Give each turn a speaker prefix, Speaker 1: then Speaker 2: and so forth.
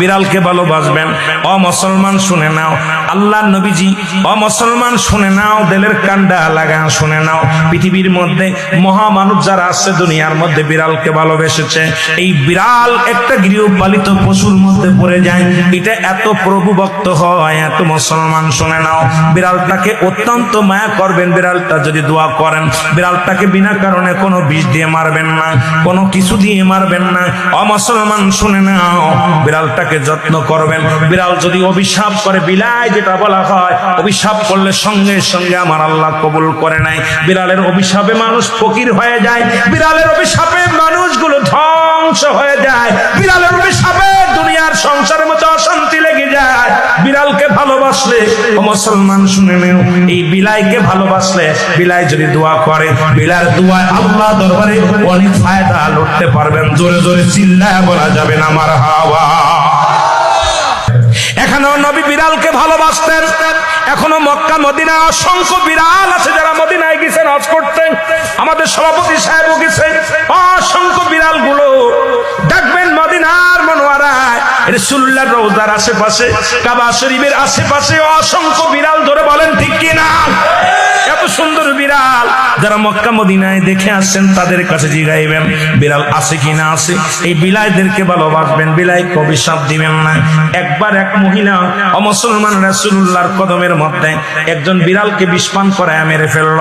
Speaker 1: বিড়ালকে ভালোবাসবেন। ও মুসলমান শুনে নাও, আল্লাহর নবীজি, ও মুসলমান শুনে নাও, দিলের কান্ডা লাগা শুনে নাও, পৃথিবীর মধ্যে মহামানব যারা আছে দুনিয়ার মধ্যে বিড়ালকে ভালোবেসেছে। এই বিড়াল একটা গৃহপালিত পশুর মধ্যে পড়ে যায়, এটা এত প্রভুভক্ত হয়, এত মুসলমান শুনে নাও, বিড়ালটাকে অত্যন্ত মায়া করবেন। বিড়ালটা যদি দোয়া করেন, বিড়ালটাকে বিনা কারণে কোনো বিষ দিয়ে মারবেন না, কোনো কিছু দিয়ে মারবেন না। ও মুসলমান শুনে নাও, বিড়ালটাকে যত্ন করবেন। বিড়াল যদি অভিশাপ করে, বিলাই যেটা বলা হয়, অভিশাপ করলে সঙ্গে সঙ্গে আমার আল্লাহ কবুল করে নাই। বিড়ালের অভিশাপে মানুষ ফকির হয়ে যায়, বিড়ালের অভিশাপে মানুষগুলো ধ্বংস হয়ে যায়, বিড়ালের অভিশাপে দুনিয়ার সংসারের মধ্যে অশান্তি লেগে যায়। বিড়ালকে ভালোবাসলে, ও মুসলমান শুনে নাও, এই বিলাইকে ভালোবাসলে, বিলাই যদি দোয়া করে, বিলার দোয়ায় আল্লাহ দরবারে অনেক ফায়দা লুটতে পারবেন। জোরে জোরে চিল্লায় বলা যাবে না মারহাবা। এখানেও নবী বিড়ালকে ভালোবাসতেন। এখনো মক্কা মদিনা অসংখ্য বিড়াল আছে যারা মদিনায় গেছেন হজ করতে। আমাদের সভাপতি সাহেবও গেছেন। অসংখ্য বিড়াল গুলো দেখবেন মদিনার মনোয়ারায়, রাসূলুল্লাহর রওজার আশেপাশে, কাবা শরীফের আশেপাশে অসংখ্য বিড়াল। ধরে বলেন ঠিক কিনা? এত সুন্দর বিড়াল যারা মক্কা মদিনায় দেখে আসছেন তাদের কাছে জিগাইবেন বিড়াল আছে কিনা আছে। এই বিলাইদেরকে ভালোবাসবেন, বিলাইকে অভিশাপ দিবেন না। একবার এক মহিলা মুসলমান রাসূলুল্লাহর কদমের মধ্যে একজন বিড়ালকে বিষ পান করায় মেরে ফেলল।